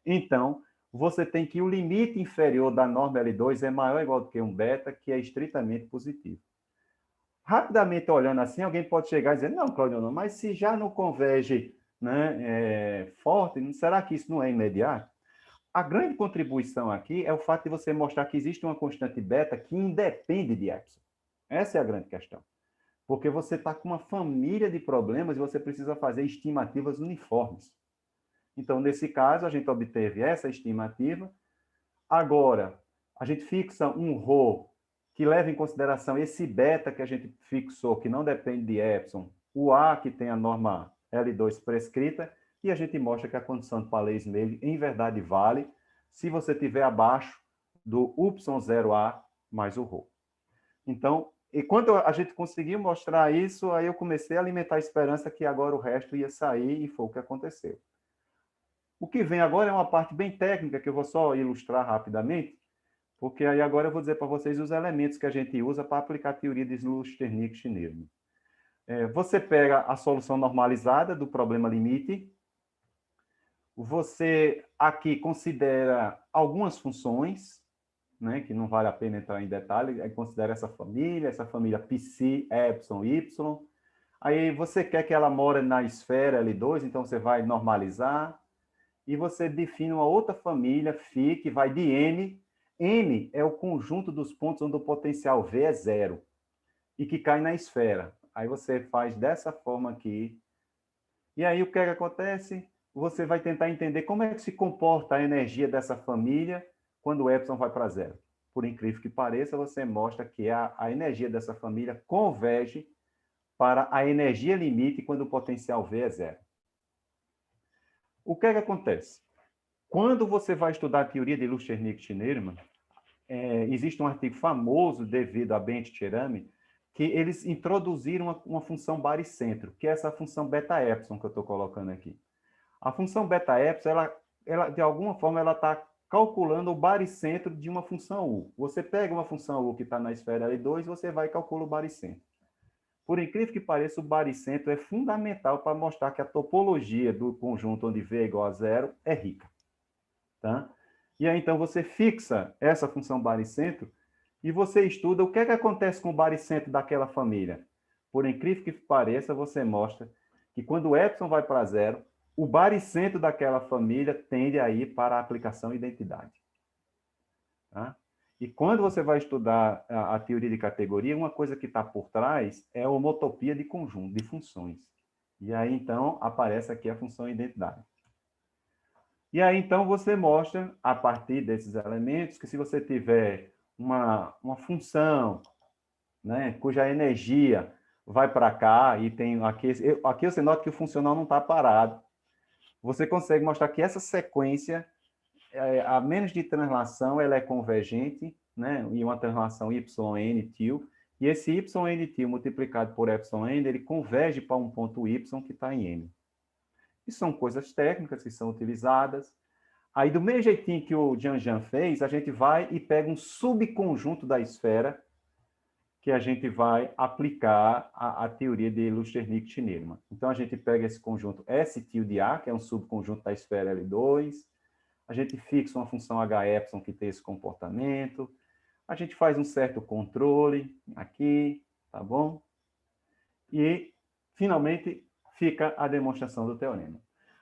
então você tem que o limite inferior da norma L2 é maior ou igual do que um beta, que é estritamente positivo. Rapidamente olhando assim, alguém pode chegar e dizer: não, Claudio, não, mas se já não converge, né, forte, será que isso não é imediato? A grande contribuição aqui é o fato de você mostrar que existe uma constante beta que independe de epsilon. Essa é a grande questão. Porque você está com uma família de problemas e você precisa fazer estimativas uniformes. Então, nesse caso, a gente obteve essa estimativa. Agora, a gente fixa um ρ que leva em consideração esse beta que a gente fixou, que não depende de epsilon, o A, que tem a norma L2 prescrita, e a gente mostra que a condição de Paley-Smith, em verdade, vale se você estiver abaixo do y0a mais o ρ. Então, enquanto a gente conseguiu mostrar isso, aí eu comecei a alimentar a esperança que agora o resto ia sair, e foi o que aconteceu. O que vem agora é uma parte bem técnica, que eu vou só ilustrar rapidamente, porque aí agora eu vou dizer para vocês os elementos que a gente usa para aplicar a teoria de Lusternik-Schneermann. Você pega a solução normalizada do problema limite, você aqui considera algumas funções, né, que não vale a pena entrar em detalhe, aí considera essa família psi, epsilon, y. Aí você quer que ela more na esfera L2, então você vai normalizar, e você define uma outra família, φ, que vai de n M é o conjunto dos pontos onde o potencial V é zero e que cai na esfera. Aí você faz dessa forma aqui. E aí o que é que acontece? Você vai tentar entender como é que se comporta a energia dessa família quando o epsilon vai para zero. Por incrível que pareça, você mostra que a energia dessa família converge para a energia limite quando o potencial V é zero. O que é que acontece? Quando você vai estudar a teoria de Lusternik-Schneermann, existe um artigo famoso devido a Bent-Cherami, que eles introduziram uma função baricentro, que é essa função beta-epsilon que eu estou colocando aqui. A função beta-epsilon, ela, de alguma forma, ela está calculando o baricentro de uma função U. Você pega uma função U que está na esfera L2 e você vai e calcula o baricentro. Por incrível que pareça, o baricentro é fundamental para mostrar que a topologia do conjunto onde V é igual a zero é rica. Tá? E aí, então, você fixa essa função baricentro e você estuda o que é que acontece com o baricentro daquela família. Por incrível que pareça, você mostra que quando o epsilon vai para zero, o baricentro daquela família tende a ir para a aplicação identidade. Tá? E quando você vai estudar a teoria de categoria, uma coisa que está por trás é a homotopia de conjunto, de funções. E aí, então, aparece aqui a função identidade. E aí, então, você mostra, a partir desses elementos, que se você tiver uma função, né, cuja energia vai para cá, e tem aqui você nota que o funcional não está parado, você consegue mostrar que essa sequência, a menos de translação, ela é convergente, né, e uma translação yn til, e esse yn til multiplicado por epsilon n, ele converge para um ponto y que está em m. E são coisas técnicas que são utilizadas. Aí, do mesmo jeitinho que o Jean fez, a gente vai e pega um subconjunto da esfera que a gente vai aplicar a teoria de Lusternik-Schneermann. Então, a gente pega esse conjunto S tilde A, que é um subconjunto da esfera L2, a gente fixa uma função H-epsilon que tem esse comportamento, a gente faz um certo controle aqui, tá bom? E, finalmente, fica a demonstração do teorema.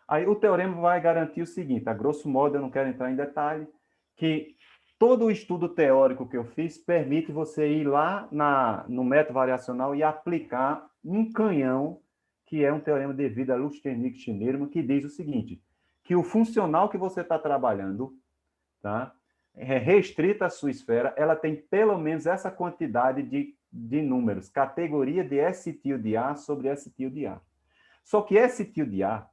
Aí o teorema vai garantir o seguinte, a grosso modo, eu não quero entrar em detalhe, que todo o estudo teórico que eu fiz permite você ir lá no método variacional e aplicar um canhão, que é um teorema devido a Lusternik-Schneermann, que diz o seguinte, que o funcional que você está trabalhando, tá, é restrita à sua esfera, ela tem pelo menos essa quantidade de números, categoria de S tilde A sobre S tilde A. Só que S tilde A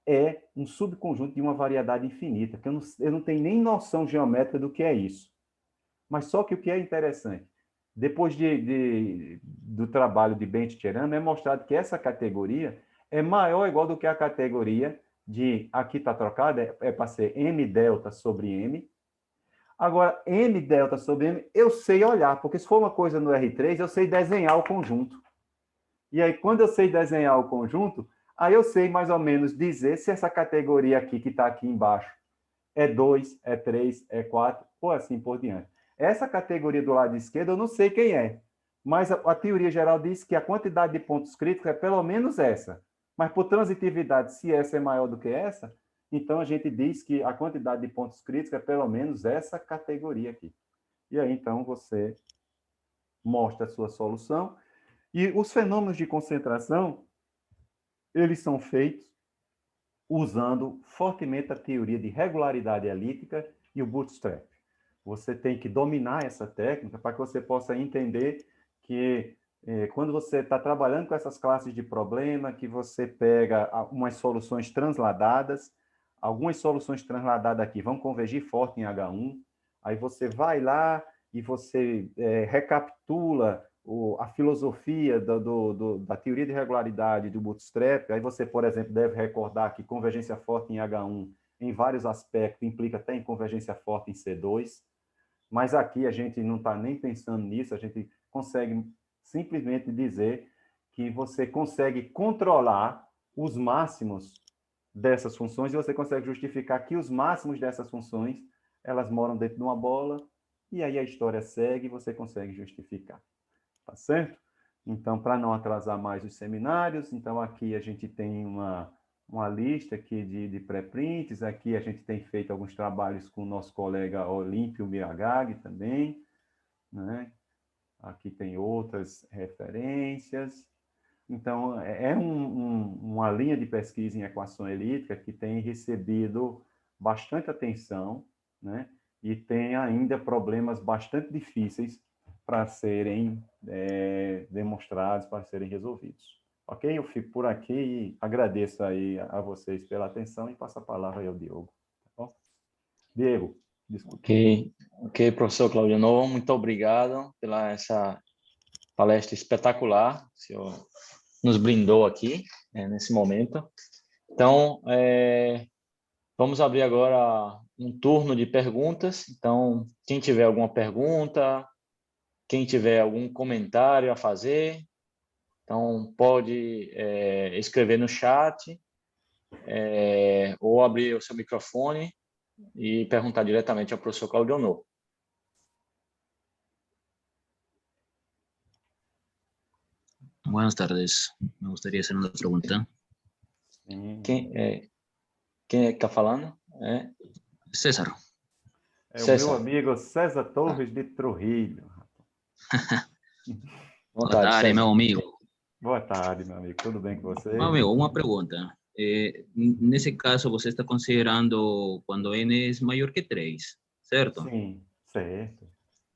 é um subconjunto de uma variedade infinita, que eu não tenho nem noção geométrica do que é isso. Mas só que o que é interessante, depois do trabalho de Bent-Cherami, é mostrado que essa categoria é maior ou igual do que a categoria de, aqui está trocada, é para ser M delta sobre M. Agora, M delta sobre M, eu sei olhar, porque se for uma coisa no R3, eu sei desenhar o conjunto. E aí, quando eu sei desenhar o conjunto, aí eu sei mais ou menos dizer se essa categoria aqui, que está aqui embaixo, é 2, é 3, é 4, ou assim por diante. Essa categoria do lado esquerdo, eu não sei quem é, mas a teoria geral diz que a quantidade de pontos críticos é pelo menos essa. Mas por transitividade, se essa é maior do que essa, então a gente diz que a quantidade de pontos críticos é pelo menos essa categoria aqui. E aí, então, você mostra a sua solução. E os fenômenos de concentração, eles são feitos usando fortemente a teoria de regularidade elíptica e o bootstrap. Você tem que dominar essa técnica para que você possa entender que quando você está trabalhando com essas classes de problema, que você pega umas soluções transladadas, algumas soluções transladadas aqui vão convergir forte em H1, aí você vai lá e você recapitula a filosofia da teoria de regularidade do bootstrap. Aí você, por exemplo, deve recordar que convergência forte em H1, em vários aspectos, implica até em convergência forte em C2, mas aqui a gente não está nem pensando nisso, a gente consegue simplesmente dizer que você consegue controlar os máximos dessas funções e você consegue justificar que os máximos dessas funções, elas moram dentro de uma bola, e aí a história segue e você consegue justificar. Tá certo? Então, para não atrasar mais os seminários, então aqui a gente tem uma uma lista aqui de pré-prints. Aqui a gente tem feito alguns trabalhos com o nosso colega Olímpio Miragag também, né? Aqui tem outras referências. Então, é uma linha de pesquisa em equação elíptica que tem recebido bastante atenção, né? E tem ainda problemas bastante difíceis para serem demonstrados, para serem resolvidos. Ok? Eu fico por aqui e agradeço aí a vocês pela atenção e passo a palavra aí ao Diogo. Tá bom? Diego, desculpa. Ok, professor Claudio Novo, muito obrigado pela essa palestra espetacular. O senhor nos brindou aqui, nesse momento. Então, vamos abrir agora um turno de perguntas. Então, quem tiver alguma pergunta, quem tiver algum comentário a fazer, então pode escrever no chat, ou abrir o seu microfone e perguntar diretamente ao professor Claudio Novo. Buenas tardes. Me gustaría hacer una pregunta. Quem é que está falando? César. É o meu amigo César Torres de Trujillo. Boa tarde, meu amigo. Boa tarde, meu amigo. Tudo bem com você? Meu amigo, uma pergunta. Nesse caso, você está considerando quando n é maior que 3, certo? Sim, certo.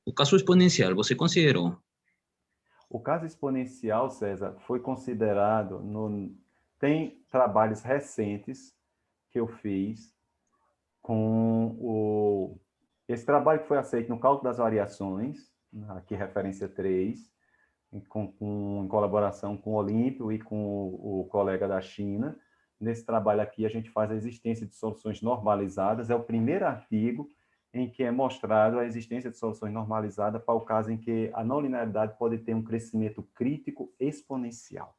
O caso exponencial, você considerou? O caso exponencial, César, foi considerado Tem trabalhos recentes que eu fiz com esse trabalho que foi aceito no cálculo das variações, aqui referência 3, em colaboração com o Olímpio e com o colega da China. Nesse trabalho aqui, a gente faz a existência de soluções normalizadas. É o primeiro artigo em que é mostrado a existência de soluções normalizadas para o caso em que a não linearidade pode ter um crescimento crítico exponencial.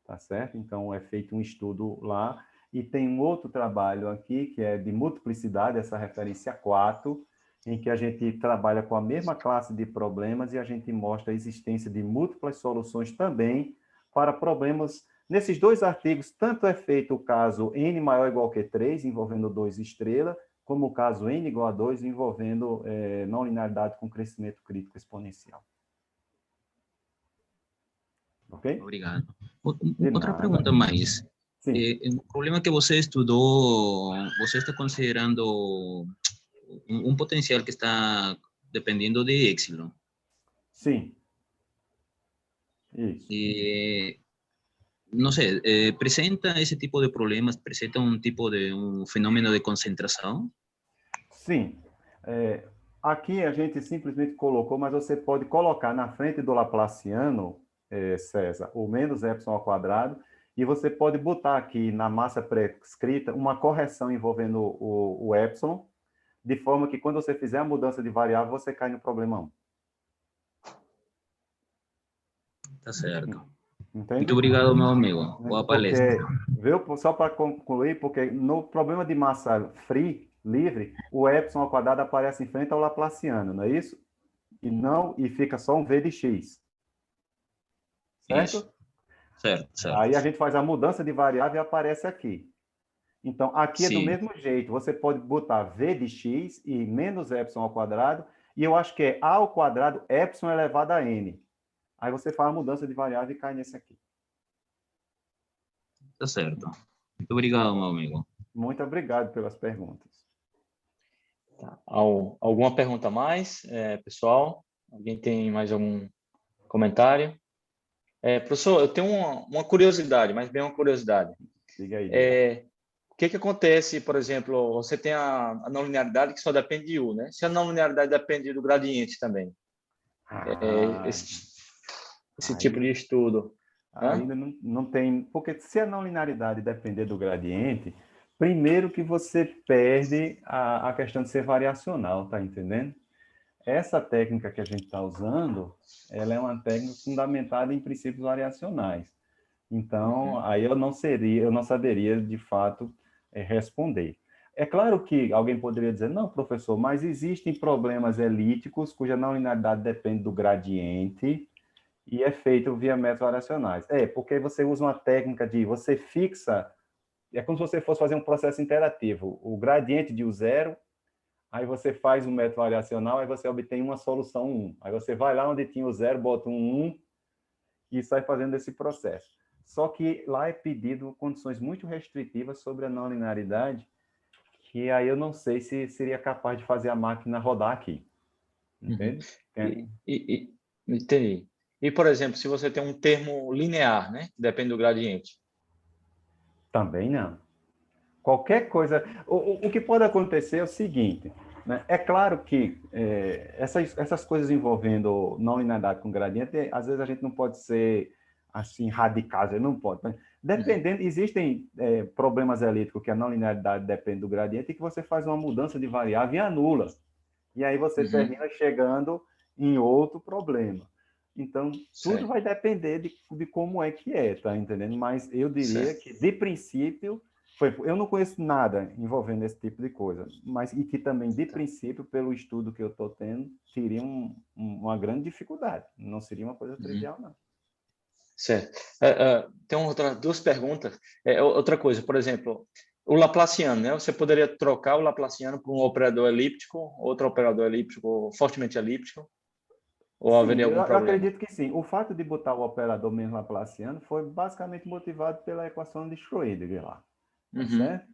Tá certo? Então, é feito um estudo lá. E tem um outro trabalho aqui, que é de multiplicidade, essa referência 4, em que a gente trabalha com a mesma classe de problemas e a gente mostra a existência de múltiplas soluções também para problemas. Nesses dois artigos, tanto é feito o caso n maior ou igual que 3, envolvendo 2 estrelas, como o caso n igual a 2, envolvendo não linearidade com crescimento crítico exponencial. Ok? Obrigado. Outra pergunta mais. O problema que você estudou, você está considerando um potencial que está dependendo de epsilon? Sim. Isso. E, não sei, apresenta esse tipo de problemas, apresenta um fenômeno de concentração? Sim. Aqui a gente simplesmente colocou, mas você pode colocar na frente do Laplaciano, César, o menos epsilon ao quadrado, e você pode botar aqui na massa pré-escrita uma correção envolvendo o epsilon, de forma que quando você fizer a mudança de variável, você cai no problema 1. Tá certo. Entende? Muito obrigado, meu amigo. Boa palestra. Viu? Só para concluir, porque no problema de massa livre, o epsilon ao quadrado aparece em frente ao Laplaciano, não é isso? E fica só um V de x. Certo? Isso. Certo. Aí a gente faz a mudança de variável e aparece aqui. Então, aqui é do mesmo jeito. Você pode botar V de x e menos epsilon ao quadrado, e eu acho que é a ao quadrado epsilon elevado a n. Aí você faz a mudança de variável e cai nesse aqui. Tá certo. Muito obrigado, meu amigo. Muito obrigado pelas perguntas. Tá. Alguma pergunta a mais, pessoal? Alguém tem mais algum comentário? Professor, eu tenho uma curiosidade, mas bem uma curiosidade. Diga aí. O que acontece, por exemplo, você tem a não linearidade que só depende de U, né? Se a não linearidade depende do gradiente também. Esse tipo de estudo. Ainda não tem... Porque se a não linearidade depender do gradiente, primeiro que você perde a questão de ser variacional, tá entendendo? Essa técnica que a gente está usando, ela é uma técnica fundamentada em princípios variacionais. Então, aí eu não saberia, de fato, responder. É claro que alguém poderia dizer, não, professor, mas existem problemas elípticos cuja não linearidade depende do gradiente e é feito via métodos variacionais. Porque você usa uma técnica de você fixa é como se você fosse fazer um processo interativo. O gradiente de U0, aí você faz um método variacional, aí você obtém uma solução 1. Aí você vai lá onde tinha o 0, bota um 1 e sai fazendo esse processo. Só que lá é pedido condições muito restritivas sobre a não linearidade, que aí eu não sei se seria capaz de fazer a máquina rodar aqui. Entende? Entendi. E, por exemplo, se você tem um termo linear, né? Depende do gradiente. Também não. Qualquer coisa... O que pode acontecer é o seguinte, né? É claro que essas coisas envolvendo não linearidade com gradiente, às vezes a gente não pode ser assim radicais, não pode. Né? Dependendo, existem problemas elípticos que a não linearidade depende do gradiente e que você faz uma mudança de variável e anula. E aí você termina chegando em outro problema. Então, tudo vai depender de como é que tá entendendo? Mas eu diria que, de princípio, eu não conheço nada envolvendo esse tipo de coisa, mas e que também, de princípio, pelo estudo que eu estou tendo, teria uma grande dificuldade. Não seria uma coisa trivial, não. Certo. Tem duas perguntas. Outra coisa, por exemplo, o Laplaciano, né? Você poderia trocar o Laplaciano por um operador elíptico, outro operador elíptico, fortemente elíptico? Ou haveria algum problema? Eu acredito que sim. O fato de botar o operador mesmo Laplaciano foi basicamente motivado pela equação de Schrödinger lá. Certo?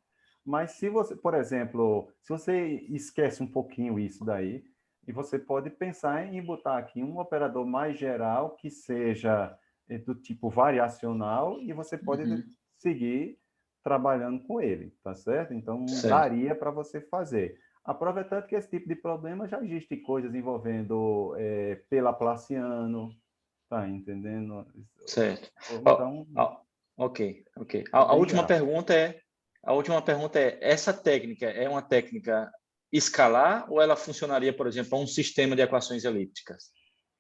Mas se você, por exemplo, se você esquece um pouquinho isso daí, e você pode pensar em botar aqui um operador mais geral que seja do tipo variacional e você pode seguir trabalhando com ele, tá certo? Então, daria para você fazer. Aproveitando que esse tipo de problema já existe coisas envolvendo Laplaciano, tá entendendo? Certo. Então, ok. A última pergunta é, essa técnica é uma técnica escalar ou ela funcionaria, por exemplo, a um sistema de equações elípticas?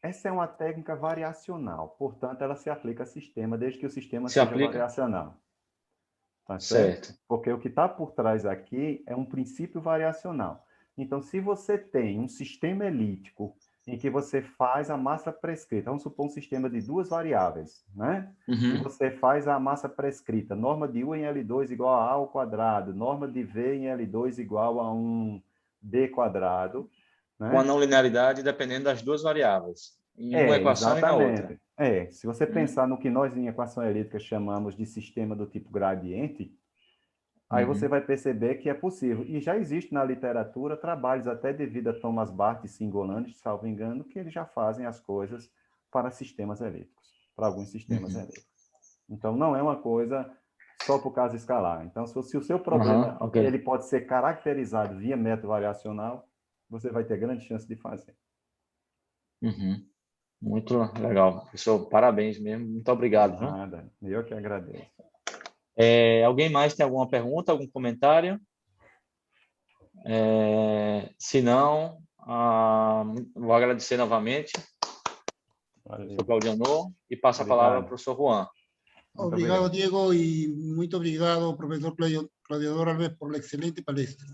Essa é uma técnica variacional, portanto, ela se aplica a sistema, desde que o sistema seja variacional. Tá certo? Porque o que está por trás aqui é um princípio variacional. Então, se você tem um sistema elíptico em que você faz a massa prescrita, vamos supor um sistema de duas variáveis, né? E você faz a massa prescrita, norma de U em L2 igual a A ao quadrado, norma de V em L2 igual a 1B quadrado. Né? Com a não linearidade dependendo das duas variáveis, em uma equação e na outra. Se você pensar no que nós em equação elíptica chamamos de sistema do tipo gradiente, aí você vai perceber que é possível. E já existe na literatura trabalhos até devido a Thomas Barth e Singolani, salvo engano, que eles já fazem as coisas para sistemas elípticos, para alguns sistemas elípticos. Então, não é uma coisa só por causa escalar. Então, se o seu problema ele pode ser caracterizado via método variacional, você vai ter grande chance de fazer. Muito legal. Professor, parabéns mesmo. Muito obrigado. Nada, eu que agradeço. Alguém mais tem alguma pergunta, algum comentário? Se não, vou agradecer novamente ao professor Claudiano e passo a palavra ao professor Juan. Obrigado, Diego, y muy obrigado, profesor Claudiador Alves, por la excelente palestra.